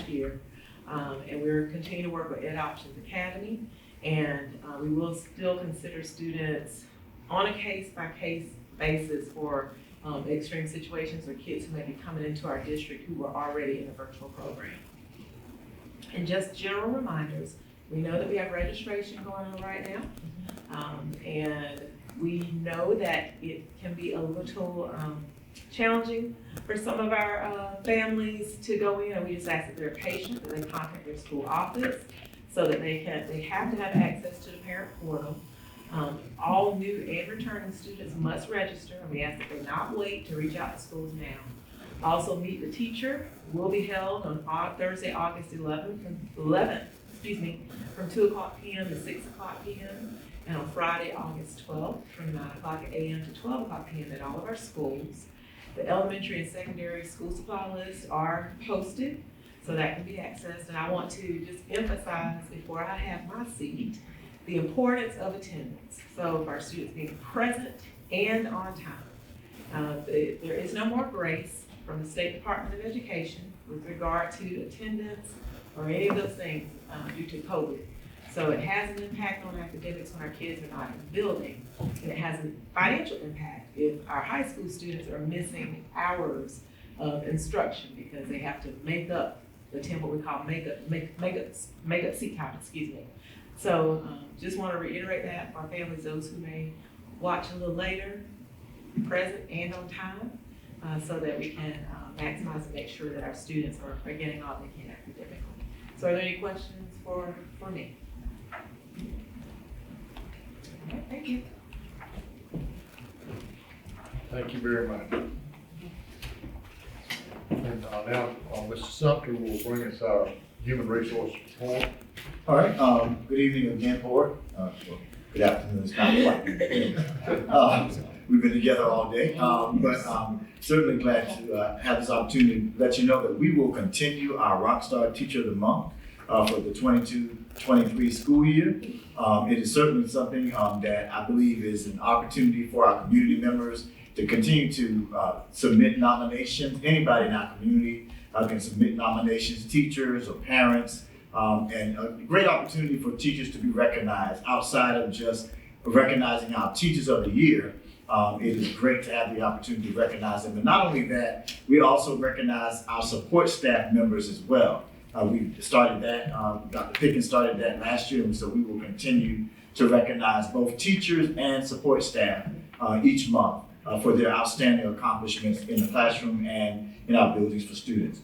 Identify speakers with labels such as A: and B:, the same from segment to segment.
A: last year. And we're continuing to work with Ed Options Academy, and we will still consider students on a case-by-case basis for extreme situations or kids who may be coming into our district who were already in a virtual program. And just general reminders, we know that we have registration going on right now, and we know that it can be a little challenging for some of our families to go in, and we just ask that they're patient, that they contact their school office so that they have to have access to the parent portal. All new and returning students must register, and we ask that they not wait to reach out to schools now. Also, Meet the Teacher will be held on Thursday, August 11th from 2 o'clock p.m. to 6 o'clock p.m. and on Friday, August 12th from 9 o'clock a.m. to 12 o'clock p.m. at all of our schools. The elementary and secondary school supply lists are posted, so that can be accessed. And I want to just emphasize before I have my seat, the importance of attendance. So for our students being present and on time. There is no more grace from the State Department of Education with regard to attendance or any of those things due to COVID. So it has an impact on academics when our kids are not in the building, and it has a financial impact if our high school students are missing hours of instruction because they have to make up what we call make up seat time, So just want to reiterate that for our families, those who may watch a little later, present and on time, so that we can maximize and make sure that our students are getting all they can academically. So are there any questions for me? Okay, thank you.
B: Thank you very much. And now, Mr. Sumter will bring us our human resource report.
C: All right, good evening again, board. Well, good afternoon, it's not quite good evening. We've been together all day, but certainly glad to have this opportunity to let you know that we will continue our Rockstar Teacher of the Month for the 22-23 school year. It is certainly something that I believe is an opportunity for our community members to continue to submit nominations. Anybody in our community can submit nominations, teachers or parents, and a great opportunity for teachers to be recognized outside of just recognizing our Teachers of the Year. It is great to have the opportunity to recognize them. But not only that, we also recognize our support staff members as well. We started that, Dr. Pickens started that last year, and so we will continue to recognize both teachers and support staff each month for their outstanding accomplishments in the classroom and in our buildings for students.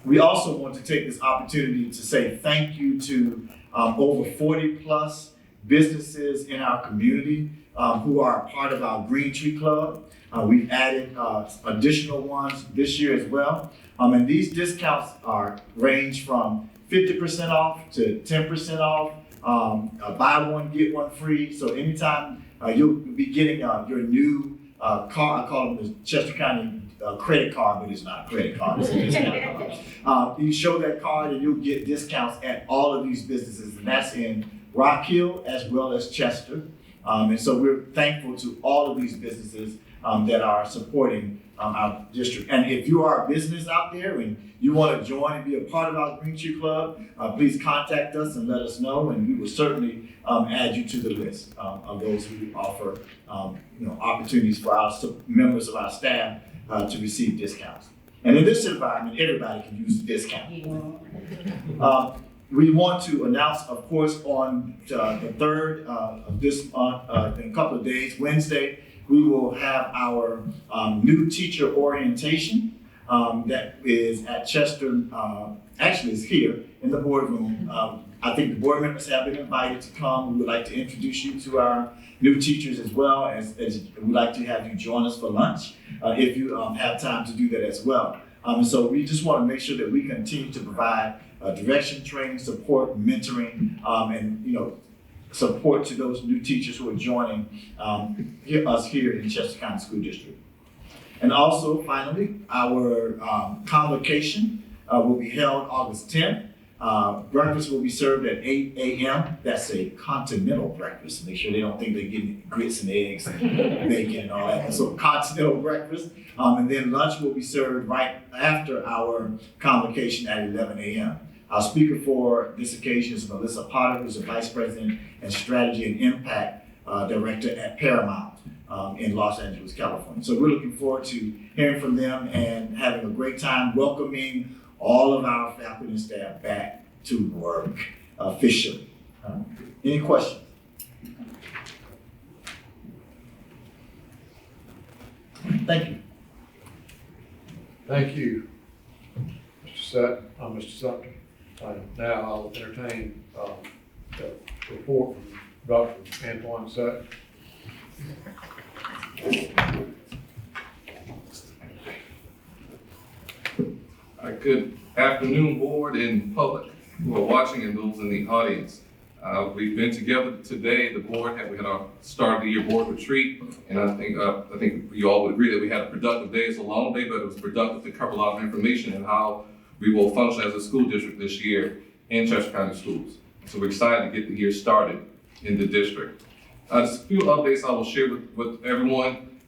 C: We also want to take this opportunity to say thank you to over 40 plus businesses in our community who are a part of our Green Tree Club. We've added additional ones this year as well. And these discounts range from 50% off to 10% off, buy one, get one free. So anytime you'll be getting your new card, I call them the Chester County credit card, but it's not a credit card, it's a discount card. You show that card and you'll get discounts at all of these businesses, and that's in Rock Hill as well as Chester. And so we're thankful to all of these businesses that are supporting our district. And if you are a business out there and you want to join and be a part of our Green Tree Club, please contact us and let us know, and we will certainly add you to the list of those who offer opportunities for our members of our staff to receive discounts. And in this environment, everybody can use the discount. We want to announce, of course, on the 3rd of this month, in a couple of days, Wednesday, we will have our new teacher orientation that is at Chester, actually it's here in the boardroom. I think the board members have been invited to come. We would like to introduce you to our new teachers as well, as we'd like to have you join us for lunch if you have time to do that as well. So we just want to make sure that we continue to provide direction, training, support, mentoring, and support to those new teachers who are joining us here in Chester County School District. And also, finally, our convocation will be held August 10th. Breakfast will be served at 8 a.m. That's a continental breakfast. Make sure they don't think they're getting grits and eggs and bacon and all that. So continental breakfast. And then lunch will be served right after our convocation at 11 a.m. Our speaker for this occasion is Melissa Potter, who's the Vice President and Strategy and Impact Director at Paramount in Los Angeles, California. So we're looking forward to hearing from them and having a great time welcoming all of our faculty and staff back to work officially. Any questions? Thank you.
B: Thank you, Mr. Sumter. Now I'll entertain the report from Dr. Antoine Sutton.
D: Good afternoon, board and public who are watching and those in the audience. We've been together today. The board we had our start of the year board retreat, and I think you all would agree that we had a productive day. It's a long day, but it was productive to cover a lot of information and how we will function as a school district this year in Chester County Schools. So we're excited to get the year started in the district. Just a few updates I will share with everyone.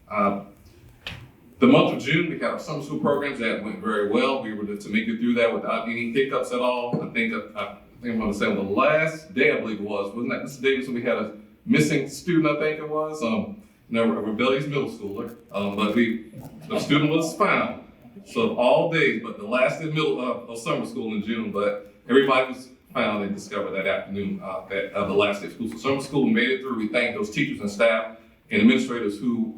D: The month of June, we had our summer school programs that went very well. We were able to make it through that without any hiccups at all. I think I'm going to say on the last day, I believe it wasn't that Mr. Davis when we had a missing student, I think it was, a rebellious middle schooler, but the student was found. So all days, but the last day of summer school in June, but everybody was found and discovered that afternoon, the last day of school. So summer school made it through. We thank those teachers and staff and administrators who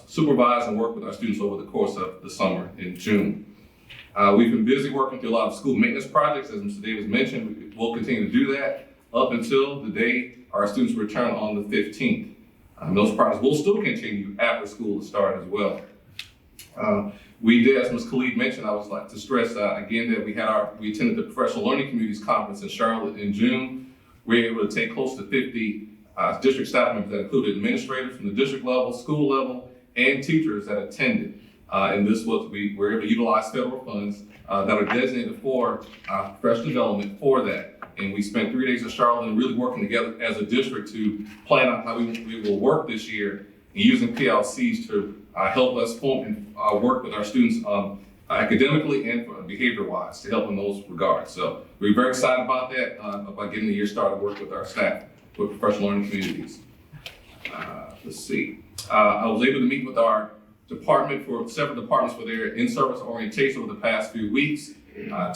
D: supervise and work with our students over the course of the summer in June. We've been busy working through a lot of school maintenance projects, as Mr. Davis mentioned. We'll continue to do that up until the day our students return on the 15th. Those projects will still continue after school start as well. We did, as Ms. Khalid mentioned, I would like to stress again that we attended the Professional Learning Communities Conference in Charlotte in June. We were able to take close to 50 district staff members that included administrators from the district level, school level, and teachers that attended. And we were able to utilize federal funds that are designated for professional development for that. And we spent 3 days in Charlotte and really working together as a district to plan out how we will work this year and using PLCs to help us form and work with our students academically and behavior-wise to help in those regards. So we're very excited about that, about getting the year started, work with our staff with professional learning communities. Let's see. I was able to meet with our several departments for their in-service orientation over the past few weeks.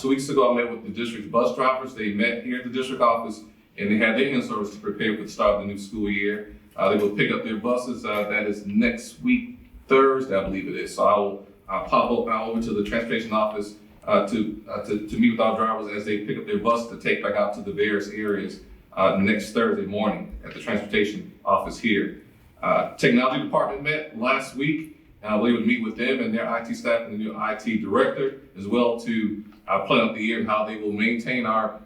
D: 2 weeks ago, I met with the district's bus drivers. They met here at the district office and they had their in-service to prepare for the start of the new school year. They will pick up their buses. That is next week, Thursday, I believe it is. So I'll pop up over to the transportation office to meet with our drivers as they pick up their buses to take back out to the various areas next Thursday morning at the transportation office here. Technology department met last week. We would meet with them and their IT staff and the new IT director as well to plan out the year and how they will maintain our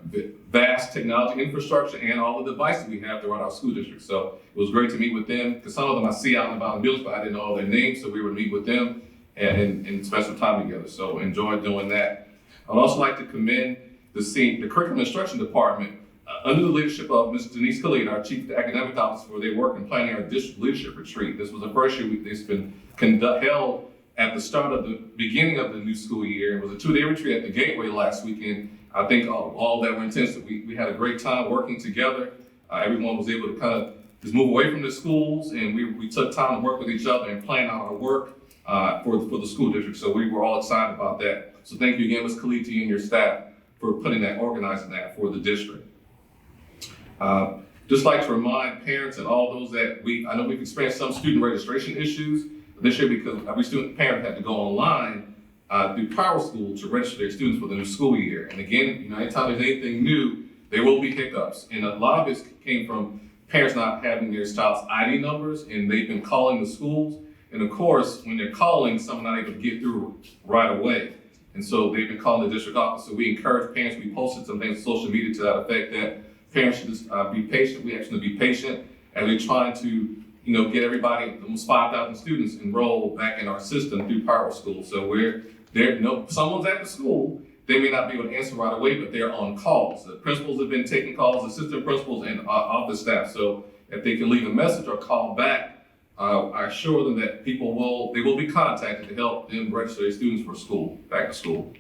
D: vast technology infrastructure and all the devices we have throughout our school district. So it was great to meet with them because some of them I see out and about in buildings, but I didn't know all their names. So we would meet with them and spend some time together. So enjoyed doing that. I'd also like to commend the curriculum instruction department under the leadership of Ms. Denise Khalid, our chief academic officer, for their work in planning our district leadership retreat. This was the first year it's been held at the start of the beginning of the new school year. It was a 2-day retreat at the Gateway last weekend. I think all that were intensive. We had a great time working together. Everyone was able to kind of just move away from the schools, and we took time to work with each other and plan out our work for the school district. So we were all excited about that. So thank you again, Ms. Khalid, to you and your staff for organizing that for the district. Just like to remind parents and all those that I know we've experienced some student registration issues this year because every parent had to go online through Power School to register their students for the new school year. And again, anytime there's anything new, there will be hiccups. And a lot of it came from parents not having their child's ID numbers, and they've been calling the schools. And of course, when they're calling, some are not able to get through right away. And so they've been calling the district office. So we encourage parents, we posted some things on social media to that effect that parents should just be patient. We actually be patient as we're trying to, get everybody, almost 5,000 students enrolled back in our system through Power School. So we're there. Someone's at the school they may not be able to answer right away, but they're on calls. The principals have been taking calls, assistant principals and office staff. So if they can leave a message or call back, I assure them that they will be contacted to help them register their students for school, back to school.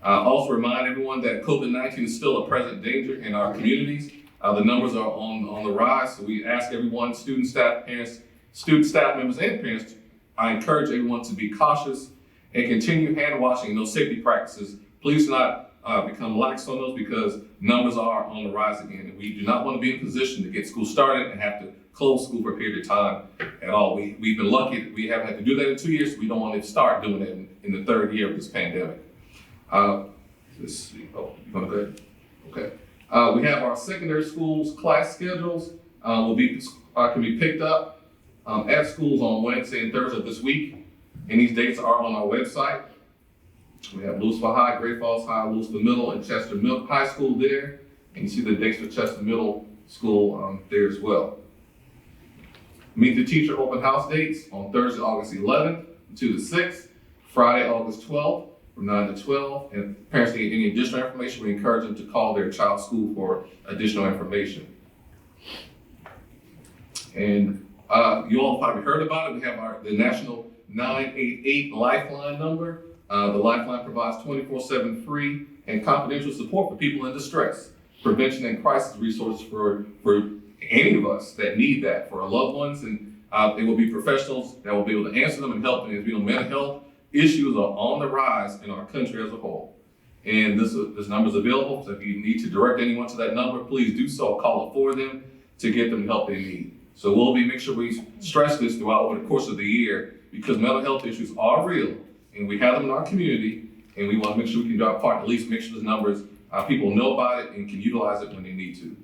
D: Also remind everyone that COVID-19 is still a present danger in our communities. The numbers are on the rise, so we ask everyone, student, staff, parents, student, staff members, and parents, I encourage everyone to be cautious and continue hand washing and those safety practices. Please do not become lax on those because numbers are on the rise again. And we do not want to be in a position to get school started and have to close school for a period of time at all. We've been lucky we haven't had to do that in 2 years. So we don't want to start doing it in the third year of this pandemic. Let's see. Oh, you want to go ahead? Okay. We have our secondary schools class schedules can be picked up at schools on Wednesday and Thursday of this week. And these dates are on our website. We have Louisville High, Great Falls High, Louisville Middle, and Chester Middle High School there. And you see the dates for Chester Middle School there as well. Meet the Teacher open house dates on Thursday, August 11th to the 6th, Friday, August 12th from 9 to 12. And if parents need any additional information, we encourage them to call their child's school for additional information. And you all probably heard about it. We have the National 988 Lifeline number. The Lifeline provides 24/7 free and confidential support for people in distress, prevention and crisis resources for any of us that need that, for our loved ones, and it will be professionals that will be able to answer them and help. And as we know, mental health issues are on the rise in our country as a whole. And this number is available, so if you need to direct anyone to that number, please do so. Call it for them to get them the help they need. So we'll make sure we stress this throughout over the course of the year because mental health issues are real. And we have them in our community, and we want to make sure we can do our part, at least make sure those numbers, people know about it and can utilize it when they need to.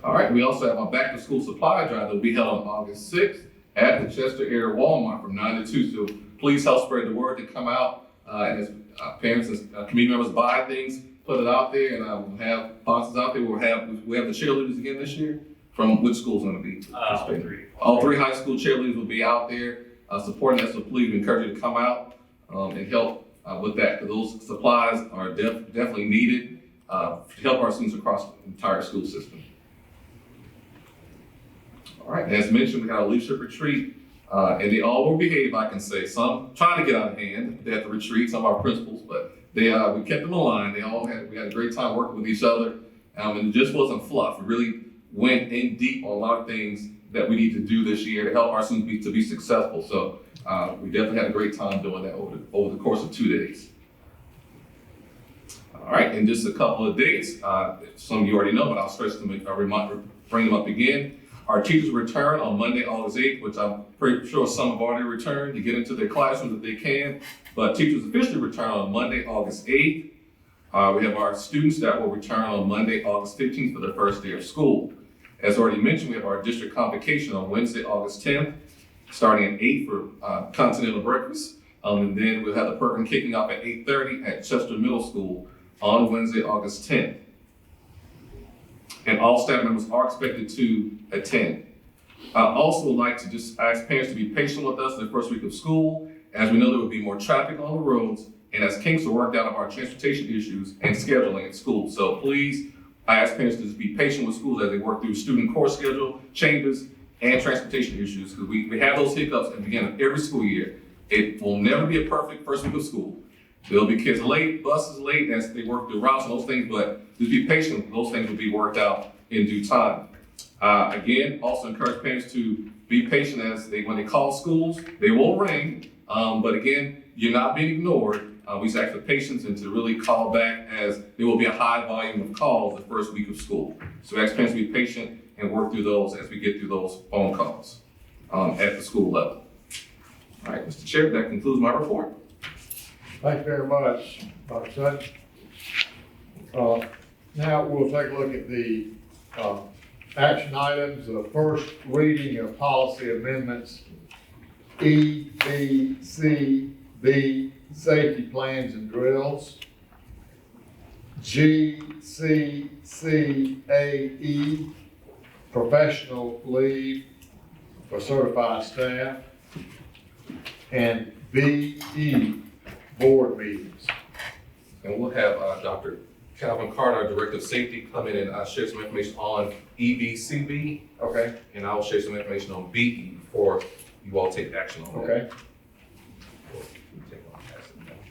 D: All right, we also have our back to school supply drive that will be held on August 6th at the Chester area Walmart from 9 to 2. So please help spread the word to come out, and as parents and community members buy things, put it out there, and we'll have boxes out there. We have the cheerleaders again this year. From which school's going to be? All three high school cheerleaders will be out there. Supporting that, so please encourage you to come out and help with that, because those supplies are definitely needed to help our students across the entire school system. All right, as mentioned, we got a leadership retreat, and they all will behave, I can say. Some trying to get out of hand at the retreat, some of our principals, but we kept them in line. We had a great time working with each other, and it just wasn't fluff. It really went in deep on a lot of things that we need to do this year to help our students to be successful. So we definitely had a great time doing that over the course of 2 days. All right, and just a couple of dates. Some of you already know, but I'll stress them, bring them up again. Our teachers return on Monday, August 8th, which I'm pretty sure some have already returned to get into their classrooms if they can. But teachers officially return on Monday, August 8th. We have our students that will return on Monday, August 15th for the first day of school. As already mentioned, we have our district convocation on Wednesday, August 10th, starting at 8 for continental breakfast. And then we'll have the program kicking off at 8:30 at Chester Middle School on Wednesday, August 10th. And all staff members are expected to attend. I also like to just ask parents to be patient with us in the first week of school, as we know there will be more traffic on the roads, and as kinks are worked out of our transportation issues and scheduling at school. So please, I ask parents to just be patient with schools as they work through student course schedule changes and transportation issues, because we have those hiccups at the beginning of every school year. It will never be a perfect first week of school. There'll be kids late, buses late as they work through routes and those things, but just be patient. Those things will be worked out in due time. Again, also encourage parents to be patient when they call schools. They will ring, but again, you're not being ignored. We just ask for patience and to really call back, as there will be a high volume of calls the first week of school. So we ask parents to be patient and work through those as we get through those phone calls at the school level. All right, Mr. Chair, that concludes my report.
B: Thank you very much, Dr. Sutton. Now we'll take a look at the action items. The first reading of policy amendments E, B, C, B, safety plans and drills. G, C, C, A, E, professional leave for certified staff. And B, E, board meetings.
D: And we'll have Dr. Calvin Carter, our Director of Safety, come in and share some information on EBCB,
B: Okay,
D: and I'll share some information on BE before you all take action on that.
B: okay,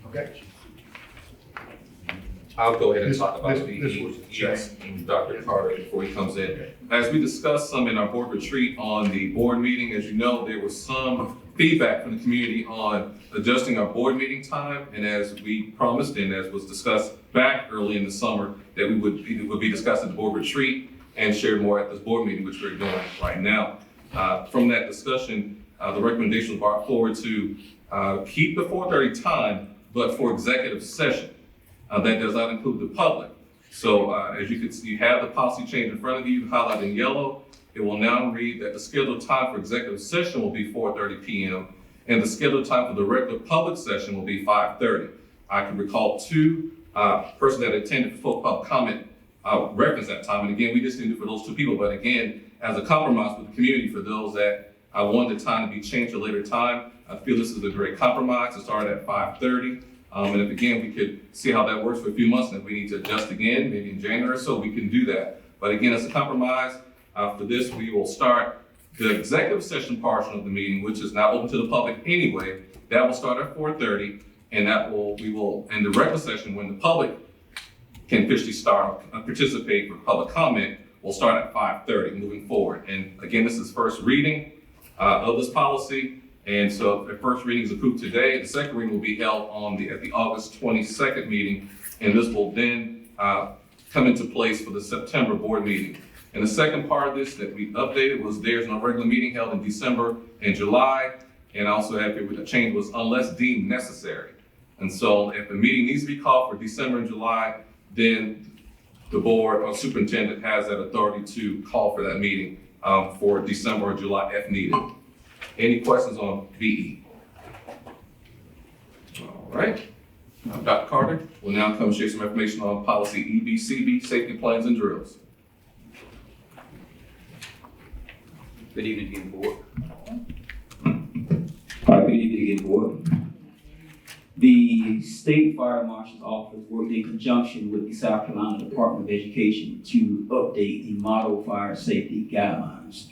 B: okay.
D: I'll go ahead and
B: This-
D: talk about
B: this
D: BE,
B: was
D: yes, and Dr. Carter before he comes in. As we discussed some in our board retreat on the board meeting, as you know, there was some feedback from the community on adjusting our board meeting time, and as we promised and as was discussed back early in the summer, that it would be discussed at the board retreat and shared more at this board meeting, which we're doing right now. From that discussion, the recommendation was brought forward to keep the 4:30 time, but for executive session. That does not include the public. So as you can see, you have the policy change in front of you, highlighted in yellow. It will now read that the scheduled time for executive session will be 4:30 p.m. and the scheduled time for the regular public session will be 5:30. I can recall two persons that attended for full public comment reference that time. And again, we just didn't do it for those two people, but again, as a compromise with the community for those that want the time to be changed to a later time, I feel this is a great compromise to start at 5:30. And if again, we could see how that works for a few months, and if we need to adjust again, maybe in January or so, we can do that. But again, as a compromise, for this, we will start the executive session portion of the meeting, which is now open to the public anyway. That will start at 4:30, and and the regular session, when the public can officially start, participate for public comment, will start at 5:30 moving forward. And again, this is first reading of this policy. And so if the first reading is approved today, the second reading will be held at the August 22nd meeting. And this will then come into place for the September board meeting. And the second part of this that we updated was there's no regular meeting held in December and July. And also have here, the change was unless deemed necessary. And so if the meeting needs to be called for December and July, then the board or superintendent has that authority to call for that meeting for December or July if needed. Any questions on BE? All right. Dr. Carter will now come share some information on policy EBCB, safety plans and drills.
E: Good evening again, board. Good evening again, board. The State Fire Marshal's Office worked in conjunction with the South Carolina Department of Education to update the Model Fire Safety Guidelines.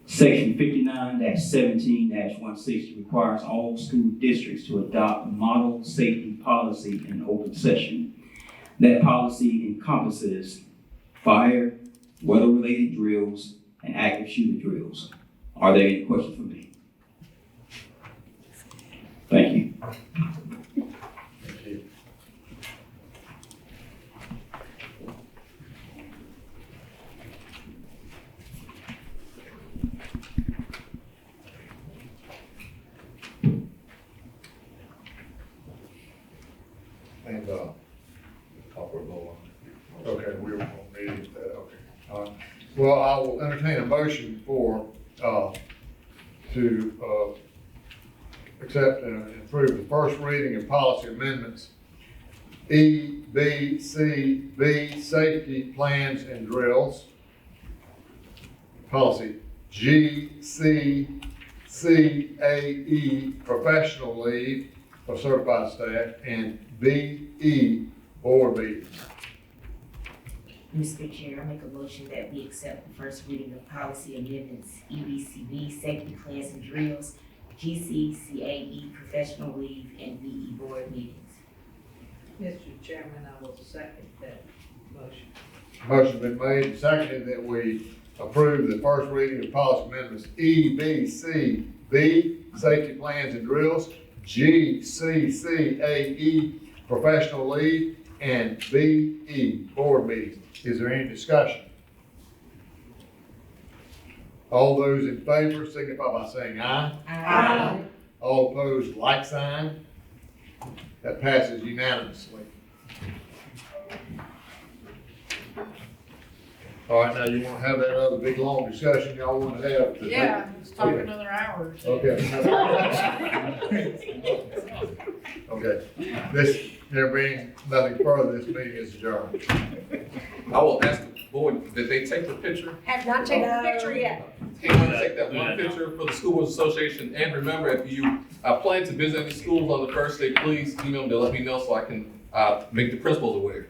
E: Section 59-17-160 requires all school districts to adopt a model safety policy in open session. That policy encompasses fire, weather-related drills, and active shooter drills. Are there any questions for me? Thank you.
B: Thank you. And, okay, we were on meeting, okay. Well, I will entertain a motion to accept and approve the first reading of policy amendments E, B, C, B, safety plans and drills. Policy G, C, C, A, E, professional leave of certified staff, and B, E, board meetings.
F: Mr. Chair, I make a motion that we accept the first reading of policy amendments EBCB, safety plans and drills, GC, CAE, professional leave, and BE board meetings.
G: Mr. Chairman, I will second that motion.
B: Motion been made and seconded that we approve the first reading of policy amendments E, B, C, B, safety plans and drills, G, C, C, A, E, professional leave, and B, E, board meetings. Is there any discussion? All those in favor signify by saying aye.
F: Aye.
B: All opposed, like sign. That passes unanimously. All right, now you want to have that other big, long discussion y'all want to have?
G: Yeah, let's talk
B: Okay.
G: another hour.
B: Okay. Okay, there being nothing further, this meeting is adjourned.
D: I will ask the board, did they take the picture?
G: Have not taken a picture yet.
D: Hey, I want to take that one picture for the School Boards Association, and remember, if you plan to visit any schools on the first day, please email me to let me know so I can make the principals aware.